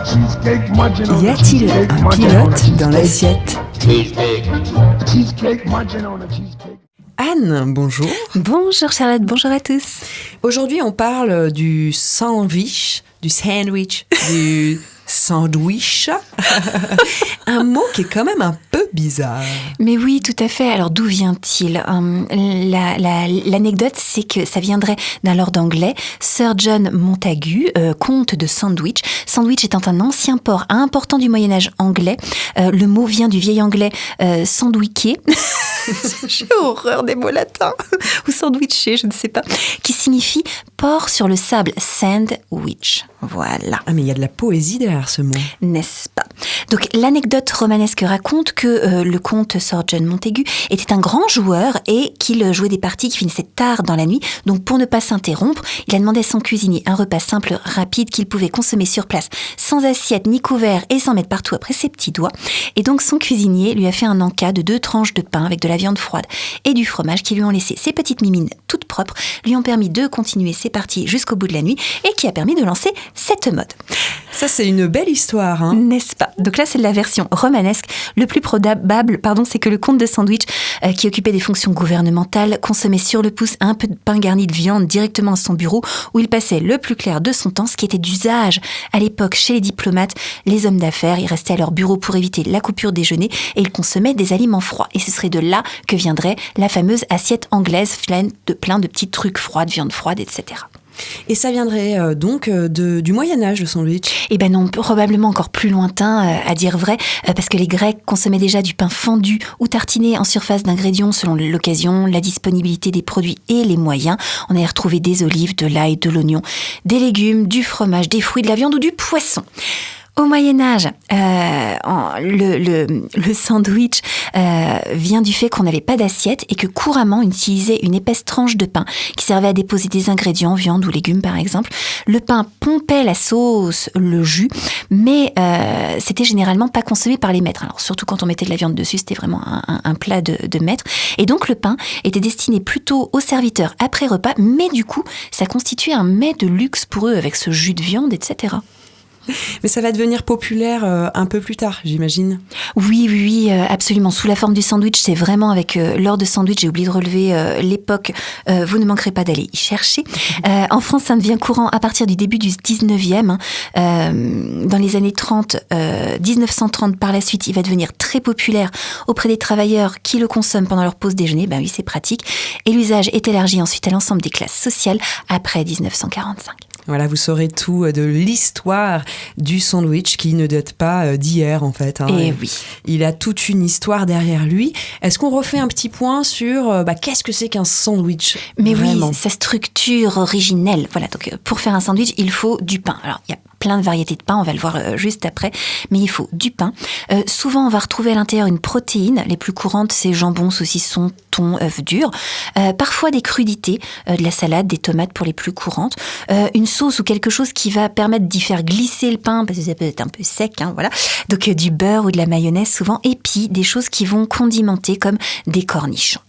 Y a-t-il un pilote dans l'assiette? Anne, bonjour. Bonjour Charlotte, bonjour à tous. Aujourd'hui, on parle du sandwich, du sandwich. Un mot qui est quand même un peu bizarre. Mais oui, tout à fait. Alors, d'où vient-il ? L'anecdote, c'est que ça viendrait d'un lord anglais, Sir John Montagu, comte de Sandwich. Sandwich étant un ancien port important du Moyen-Âge anglais. Le mot vient du vieil anglais sandwicher. J'ai horreur des mots latins. Ou sandwicher, je ne sais pas. Qui signifie port sur le sable, sandwich. Voilà. Ah, mais il y a de la poésie derrière ce mot. N'est-ce pas ? Donc, l'anecdote romanesque raconte que le comte Sir John Montagu était un grand joueur et qu'il jouait des parties qui finissaient tard dans la nuit. Donc, pour ne pas s'interrompre, il a demandé à son cuisinier un repas simple, rapide, qu'il pouvait consommer sur place, sans assiette ni couvert et sans mettre partout après ses petits doigts. Et donc, son cuisinier lui a fait un encas de 2 tranches de pain avec de la viande froide et du fromage qui lui ont laissé ses petites mimines toutes propres, lui ont permis de continuer ses parties jusqu'au bout de la nuit et qui a permis de lancer cette mode. Ça, c'est une belle histoire, hein. N'est-ce pas ? Donc là, c'est la version romanesque. Le plus probable, c'est que le comte de Sandwich, qui occupait des fonctions gouvernementales, consommait sur le pouce un peu de pain garni de viande directement à son bureau, où il passait le plus clair de son temps, ce qui était d'usage à l'époque chez les diplomates, les hommes d'affaires. Ils restaient à leur bureau pour éviter la coupure déjeuner et ils consommaient des aliments froids. Et ce serait de là que viendrait la fameuse assiette anglaise plein de petits trucs froids, de viande froide, etc. Et ça viendrait donc du Moyen-Âge, le sandwich? Eh ben non, probablement encore plus lointain, à dire vrai, parce que les Grecs consommaient déjà du pain fendu ou tartiné en surface d'ingrédients selon l'occasion, la disponibilité des produits et les moyens. On allait retrouver des olives, de l'ail, de l'oignon, des légumes, du fromage, des fruits, de la viande ou du poisson. Au Moyen-Âge, le sandwich vient du fait qu'on n'avait pas d'assiette et que couramment on utilisait une épaisse tranche de pain qui servait à déposer des ingrédients, viande ou légumes par exemple. Le pain pompait la sauce, le jus, mais c'était généralement pas consommé par les maîtres. Alors surtout quand on mettait de la viande dessus, c'était vraiment un plat de maître. Et donc le pain était destiné plutôt aux serviteurs après repas, mais du coup ça constituait un mets de luxe pour eux avec ce jus de viande, etc. Mais ça va devenir populaire un peu plus tard, j'imagine. Oui, absolument. Sous la forme du sandwich, c'est vraiment avec Lord de Sandwich, j'ai oublié de relever l'époque, vous ne manquerez pas d'aller y chercher. En France, ça devient courant à partir du début du 19e. Dans les années 30, 1930 par la suite, il va devenir très populaire auprès des travailleurs qui le consomment pendant leur pause déjeuner. Ben oui, c'est pratique. Et l'usage est élargi ensuite à l'ensemble des classes sociales après 1945. Voilà, vous saurez tout de l'histoire du sandwich qui ne date pas d'hier en fait. Hein. Et oui. Il a toute une histoire derrière lui. Est-ce qu'on refait un petit point sur qu'est-ce que c'est qu'un sandwich? Mais vraiment? Oui, sa structure originelle. Voilà, donc pour faire un sandwich, il faut du pain. Alors, il y a plein de variétés de pain, on va le voir juste après, mais il faut du pain. Souvent, on va retrouver à l'intérieur une protéine. Les plus courantes, c'est jambon, saucisson, thon, œuf dur. Parfois des crudités, de la salade, des tomates pour les plus courantes. Une sauce ou quelque chose qui va permettre d'y faire glisser le pain, parce que ça peut être un peu sec, hein, voilà. Donc du beurre ou de la mayonnaise souvent, et puis des choses qui vont condimenter comme des cornichons.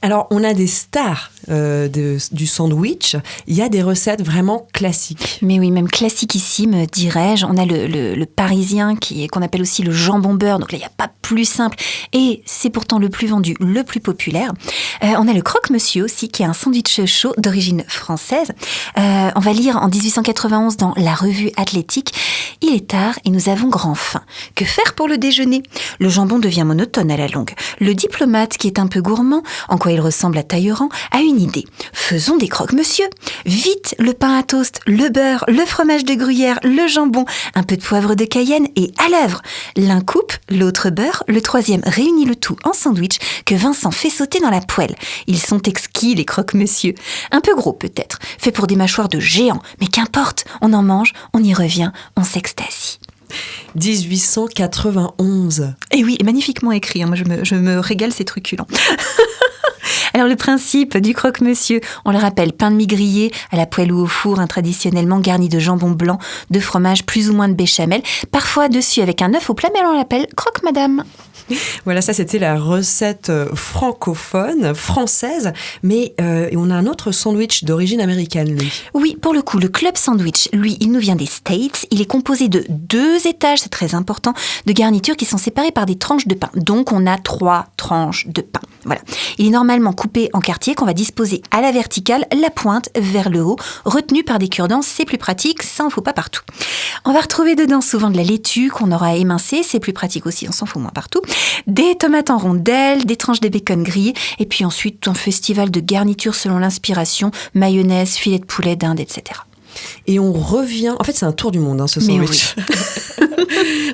Alors, on a des stars du sandwich. Il y a des recettes vraiment classiques. Mais oui, même classiquissime, dirais-je. On a le parisien qu'on appelle aussi le jambon beurre. Donc là, il n'y a pas plus simple. Et c'est pourtant le plus vendu, le plus populaire. On a le croque-monsieur aussi, qui est un sandwich chaud d'origine française. On va lire en 1891 dans la revue Athlétique. Il est tard et nous avons grand faim. Que faire pour le déjeuner ? Le jambon devient monotone à la longue. Le diplomate, qui est un peu gourmand, en quoi il ressemble à Talleyrand, a une idée. Faisons des croque-monsieur. Vite, le pain à toast, le beurre, le fromage de gruyère, le jambon, un peu de poivre de Cayenne et à l'œuvre. L'un coupe, l'autre beurre, le troisième réunit le tout en sandwich que Vincent fait sauter dans la poêle. Ils sont exquis, les croque-monsieur. Un peu gros peut-être, fait pour des mâchoires de géants, mais qu'importe, on en mange, on y revient, on s'extasie. 1891. Et oui, magnifiquement écrit, hein. Moi je me régale, c'est truculent. Alors le principe du croque-monsieur, on le rappelle, pain de mie grillé à la poêle ou au four, traditionnellement garni de jambon blanc, de fromage, plus ou moins de béchamel, parfois dessus avec un œuf au plat, mais on l'appelle croque-madame. Voilà, ça c'était la recette francophone, française, mais on a un autre sandwich d'origine américaine, lui. Oui, pour le coup, le club sandwich, lui, il nous vient des States. Il est composé de 2 étages, c'est très important, de garnitures qui sont séparées par des tranches de pain. Donc on a 3 tranches de pain. Voilà. Il est normalement coupé en quartiers qu'on va disposer à la verticale, la pointe vers le haut, retenu par des cure-dents. C'est plus pratique, ça en faut pas partout. On va retrouver dedans souvent de la laitue qu'on aura émincée, c'est plus pratique aussi, on s'en fout moins partout. Des tomates en rondelles, des tranches de bacon grillé, et puis ensuite un festival de garnitures selon l'inspiration, mayonnaise, filet de poulet, dinde, etc. Et on revient, en fait c'est un tour du monde, ce sandwich. Oui.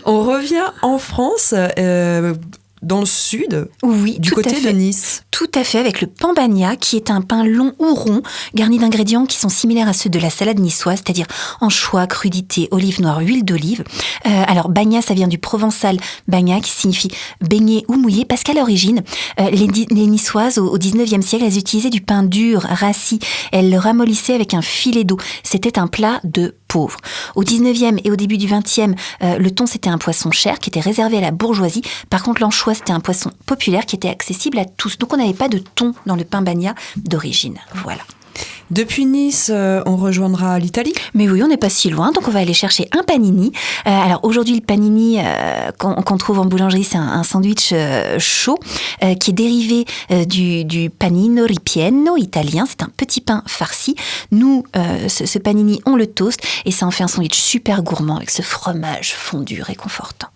On revient en France, dans le sud, oui, du côté de Nice. Tout à fait, avec le pan bagna, qui est un pain long ou rond, garni d'ingrédients qui sont similaires à ceux de la salade niçoise, c'est-à-dire anchois, crudités, olives noires, huile d'olive. Alors, bagna, ça vient du provençal bagna, qui signifie baigner ou mouiller, parce qu'à l'origine, les Niçoises, au 19e siècle, elles utilisaient du pain dur, rassis. Elles le ramollissaient avec un filet d'eau. C'était un plat de pauvres. Au 19e et au début du 20e, le thon, c'était un poisson cher qui était réservé à la bourgeoisie. Par contre, l'anchois, c'était un poisson populaire qui était accessible à tous. Donc, on n'avait pas de thon dans le pain bagna d'origine. Voilà. Depuis Nice, on rejoindra l'Italie. Mais oui, on n'est pas si loin, donc on va aller chercher un panini. Alors aujourd'hui, le panini qu'on trouve en boulangerie, c'est un sandwich chaud qui est dérivé du panino ripieno italien. C'est un petit pain farci. Nous, ce panini, on le toast et ça en fait un sandwich super gourmand avec ce fromage fondu réconfortant.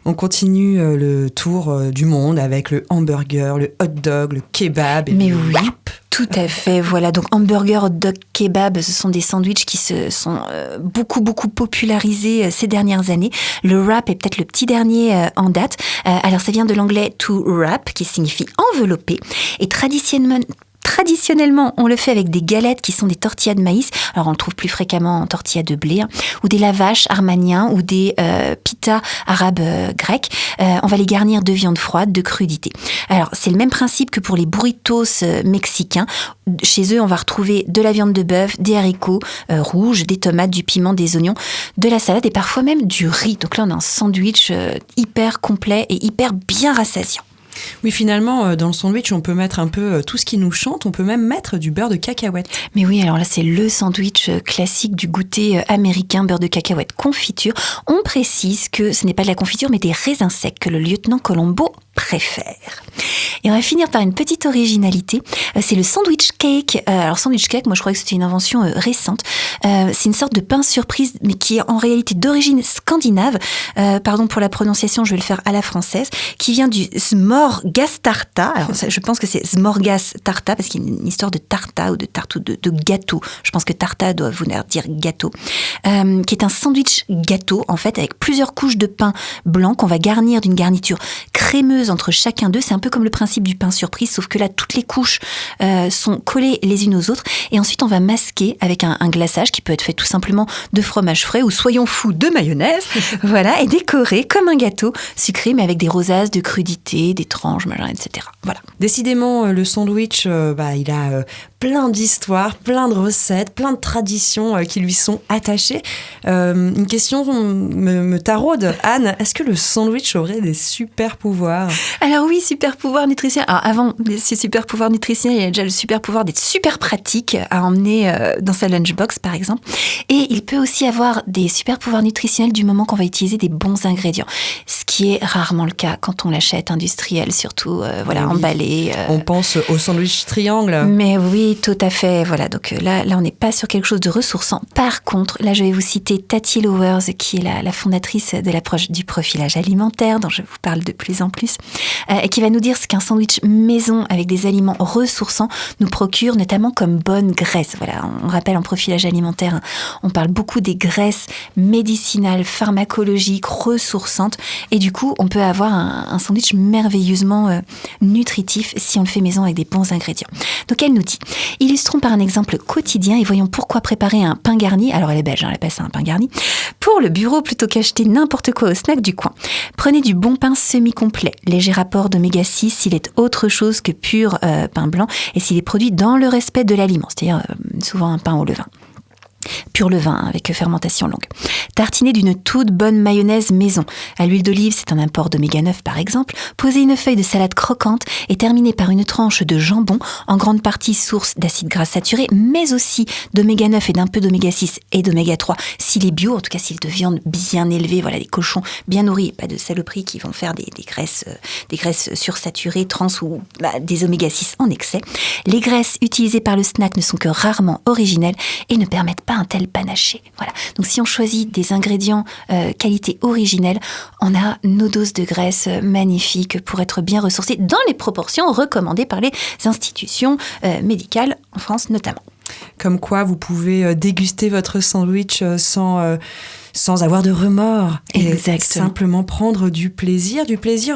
On continue le tour du monde avec le hamburger, le hot dog, le kebab et le wrap. Tout à fait, voilà. Donc hamburger, hot dog, kebab, ce sont des sandwichs qui se sont beaucoup popularisés ces dernières années. Le wrap est peut-être le petit dernier en date. Alors ça vient de l'anglais to wrap, qui signifie envelopper. Et Traditionnellement, on le fait avec des galettes qui sont des tortillas de maïs. Alors, on le trouve plus fréquemment en tortillas de blé, ou des lavaches armaniens, ou des pitas arabes grecs. On va les garnir de viande froide, de crudité. Alors, c'est le même principe que pour les burritos mexicains. Chez eux, on va retrouver de la viande de bœuf, des haricots rouges, des tomates, du piment, des oignons, de la salade et parfois même du riz. Donc là, on a un sandwich hyper complet et hyper bien rassasiant. Oui, finalement, dans le sandwich, on peut mettre un peu tout ce qui nous chante. On peut même mettre du beurre de cacahuète. Mais oui, alors là, c'est le sandwich classique du goûter américain, beurre de cacahuète confiture. On précise que ce n'est pas de la confiture, mais des raisins secs que le lieutenant Colombo préfère. Et on va finir par une petite originalité. C'est le sandwich cake. Alors, sandwich cake, moi, je croyais que c'était une invention récente. C'est une sorte de pain surprise, mais qui est en réalité d'origine scandinave. Pardon pour la prononciation, je vais le faire à la française, qui vient du smorgastarta. Alors, ça, je pense que c'est smorgastarta, parce qu'il y a une histoire de tarta ou de tarte ou de gâteau. Je pense que tarta doit vouloir dire gâteau. Qui est un sandwich gâteau, en fait, avec plusieurs couches de pain blanc qu'on va garnir d'une garniture crémeuse entre chacun d'eux. C'est un peu comme le principe du pain surprise, sauf que là, toutes les couches sont collées les unes aux autres. Et ensuite, on va masquer avec un glaçage qui peut être fait tout simplement de fromage frais ou, soyons fous, de mayonnaise. Voilà, et décoré comme un gâteau sucré, mais avec des rosaces de crudité, des tranches, etc. Voilà. Décidément, le sandwich, il a plein d'histoires, plein de recettes, plein de traditions qui lui sont attachées. Une question me taraude. Anne, est-ce que le sandwich aurait des super pouvoirs ? Alors oui, super pouvoir nutritionnel. Alors avant ces super pouvoirs nutritionnels, il y a déjà le super pouvoir d'être super pratique à emmener dans sa lunchbox, par exemple. Et il peut aussi avoir des super pouvoirs nutritionnels du moment qu'on va utiliser des bons ingrédients. Ce qui est rarement le cas quand on l'achète industriel, surtout emballé. On pense au sandwich triangle. Mais oui, tout à fait. Voilà, donc là on n'est pas sur quelque chose de ressourçant. Par contre, là, je vais vous citer Tati Lowers, qui est la fondatrice de l'approche du profilage alimentaire, dont je vous parle de plus en plus, et qui va nous dire ce qu'un sandwich maison avec des aliments ressourçants nous procure, notamment comme bonne graisse. Voilà, on rappelle en profilage alimentaire, on parle beaucoup des graisses médicinales, pharmacologiques, ressourçantes, et du coup, on peut avoir un sandwich merveilleusement nutritif si on le fait maison avec des bons ingrédients. Donc, elle nous dit Illustrons par un exemple quotidien et voyons pourquoi préparer un pain garni, alors elle est belge, elle appelle ça un pain garni, pour le bureau plutôt qu'acheter n'importe quoi au snack du coin. Prenez du bon pain semi-complet, léger rapport d'oméga 6 s'il est autre chose que pur pain blanc et s'il est produit dans le respect de l'aliment, c'est-à-dire souvent un pain au levain. Pur levain avec fermentation longue. Tartinez d'une toute bonne mayonnaise maison. À l'huile d'olive, c'est un apport d'oméga 9 par exemple. Posez une feuille de salade croquante et terminez par une tranche de jambon, en grande partie source d'acides gras saturés, mais aussi d'oméga 9 et d'un peu d'oméga 6 et d'oméga 3 s'il est bio, en tout cas s'il est de viande bien élevée, voilà, des cochons bien nourris, pas de saloperies qui vont faire des graisses sursaturées, trans ou des oméga 6 en excès. Les graisses utilisées par le snack ne sont que rarement originelles et ne permettent pas un tel panaché. Voilà. Donc si on choisit des ingrédients qualité originelle, on a nos doses de graisse magnifiques pour être bien ressourcés dans les proportions recommandées par les institutions médicales en France notamment. Comme quoi vous pouvez déguster votre sandwich sans avoir de remords. Exactement. Et simplement prendre du plaisir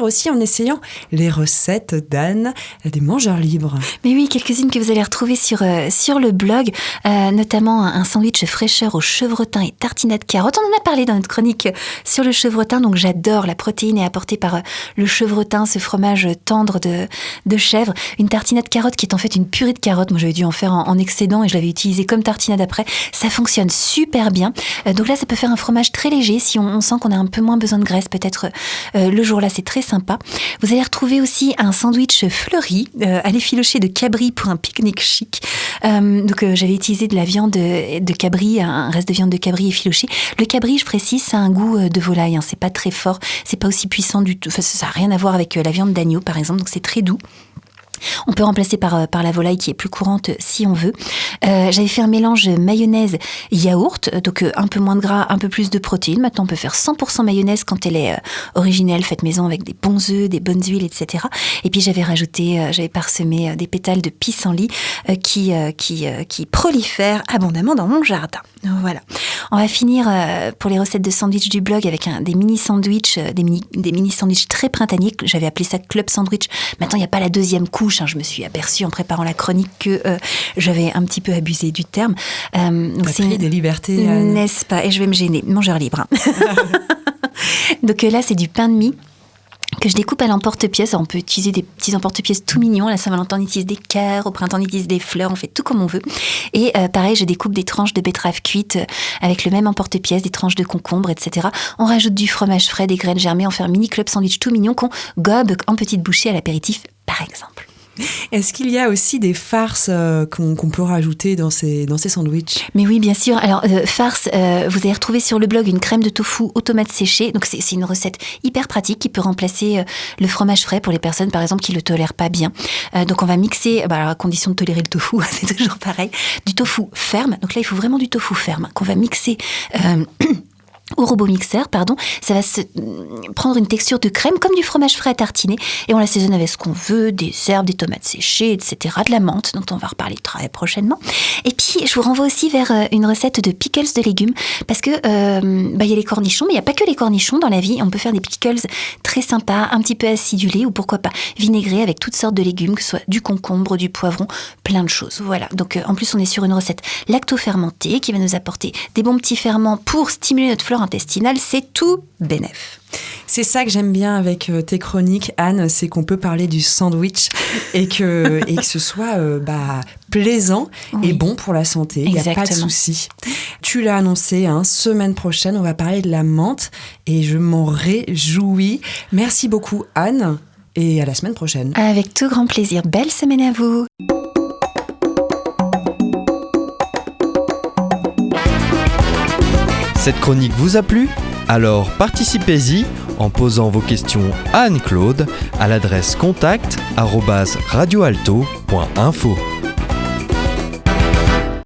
aussi en essayant les recettes d'Anne des mangeurs libres. Mais oui, quelques-unes que vous allez retrouver sur le blog, notamment un sandwich fraîcheur au chevretin et tartinade carotte. On en a parlé dans notre chronique sur le chevretin, donc j'adore, la protéine est apportée par le chevretin, ce fromage tendre de chèvre. Une tartinade carotte qui est en fait une purée de carottes. Moi, j'avais dû en faire en excédent et je l'avais utilisé comme tartinade après. Ça fonctionne super bien. Donc là, ça peut faire un fromage très léger si on sent qu'on a un peu moins besoin de graisse peut-être le jour-là, c'est très sympa. Vous allez retrouver aussi un sandwich fleuri à l'effiloché de cabri pour un pique-nique chic. Donc j'avais utilisé de la viande de cabri, un reste de viande de cabri effiloché. Le cabri, je précise, ça a un goût de volaille, hein, c'est pas très fort, c'est pas aussi puissant du tout, enfin, ça n'a rien à voir avec la viande d'agneau par exemple, donc c'est très doux. On peut remplacer par la volaille qui est plus courante si on veut. J'avais fait un mélange mayonnaise yaourt, donc un peu moins de gras, un peu plus de protéines. Maintenant, on peut faire 100% mayonnaise quand elle est originelle, faite maison avec des bons œufs, des bonnes huiles, etc. Et puis j'avais parsemé des pétales de pissenlit qui prolifèrent abondamment dans mon jardin. Voilà. On va finir pour les recettes de sandwich du blog avec des mini sandwichs, des mini sandwichs très printaniers. J'avais appelé ça club sandwich. Maintenant, il n'y a pas la deuxième couche. Je me suis aperçue en préparant la chronique que j'avais un petit peu abusé du terme. C'est pris des libertés. N'est-ce pas? Et je vais me gêner. Mangeur libre. Donc là, c'est du pain de mie que je découpe à l'emporte-pièce. On peut utiliser des petits emporte-pièces tout mignons. À la Saint-Valentin, on utilise des cœurs. Au printemps, on utilise des fleurs. On fait tout comme on veut. Et pareil, je découpe des tranches de betterave cuite avec le même emporte-pièce, des tranches de concombre, etc. On rajoute du fromage frais, des graines germées. On fait un mini club sandwich tout mignon qu'on gobe en petites bouchées à l'apéritif, par exemple. Est-ce qu'il y a aussi des farces qu'on peut rajouter dans ces sandwichs? Mais oui, bien sûr. Alors, farce, vous allez retrouver sur le blog une crème de tofu aux tomates séchées. Donc, c'est une recette hyper pratique qui peut remplacer le fromage frais pour les personnes, par exemple, qui ne le tolèrent pas bien. Donc, on va mixer, à condition de tolérer le tofu, c'est toujours pareil, du tofu ferme. Donc là, il faut vraiment du tofu ferme qu'on va mixer... au robot mixeur, ça va se prendre une texture de crème comme du fromage frais à tartiner et on l'assaisonne avec ce qu'on veut, des herbes, des tomates séchées, etc., de la menthe dont on va reparler très prochainement. Et puis je vous renvoie aussi vers une recette de pickles de légumes parce que y a les cornichons, mais il n'y a pas que les cornichons dans la vie. On peut faire des pickles très sympas, un petit peu acidulés ou pourquoi pas vinaigrés avec toutes sortes de légumes, que ce soit du concombre, du poivron, plein de choses. Voilà. Donc en plus on est sur une recette lacto-fermentée qui va nous apporter des bons petits ferments pour stimuler notre flore intestinale, c'est tout bénef. C'est ça que j'aime bien avec tes chroniques, Anne, c'est qu'on peut parler du sandwich et que ce soit plaisant et bon pour la santé. Il n'y a pas de souci. Tu l'as annoncé, semaine prochaine, on va parler de la menthe et je m'en réjouis. Merci beaucoup, Anne, et à la semaine prochaine. Avec tout grand plaisir. Belle semaine à vous. Cette chronique vous a plu ? Alors participez-y en posant vos questions à Anne-Claude à l'adresse contact@radioalto.info.